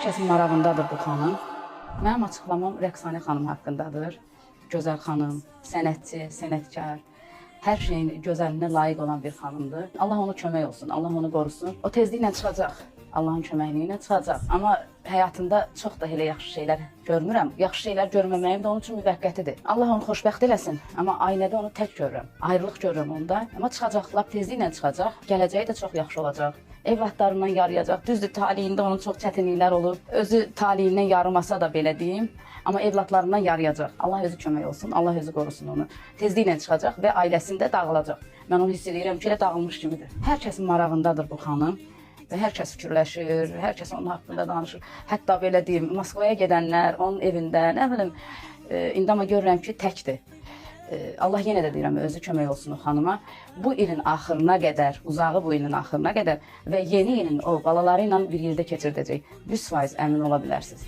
kəsin marağındadır bu xanım. Mənim açıqlamam Rəqsanə xanım haqqındadır. Gözəl xanım, sənətçi, sənətkar, hər şeyin gözəlinə layiq olan bir xanımdır. Allah ona kömək olsun, Allah onu qorusun. O tezliklə çıxacaq, Allahın köməkliyi ilə çıxacaq. Amma həyatında çox da elə yaxşı şeylər görmürəm. Yaxşı şeylər görməməyim də onun üçün müvəqqətidir. Allah onu xoşbəxt eləsin, amma ailədə onu tək görürəm. Ayrılıq görürəm onda. Amma çıxacaq, lap tezliklə çıxacaq. Gələcəyi də çox yaxşı olacaq. Evlatlarından yarayacaq. Düzdür, taleyində onun çox çətinliklər olur. Özü taleyindən yarımasa da belə deyim. Amma evlatlarından yarayacaq. Allah özü kömək olsun, Allah özü qorusun onu. Tezliklə çıxacaq və ailəsində dağılacaq. Mən onu hiss edirəm ki, elə dağılmış kimidir. Hər kəsin marağındadır bu xanım. Və hər kəs fikirləşir, hər kəs onun haqqında danışır. Hətta belə deyim, Moskvaya gedənlər, onun evində, nə bilim, indi amma görürəm ki, təkdir. Allah yenə də deyirəm, özü kömək olsun o xanıma. Bu ilin axırına qədər, uzağı bu ilin axırına qədər və yeni ilin o balaları ilə bir yerdə keçirdəcək. 100% əmin ola bilərsiniz.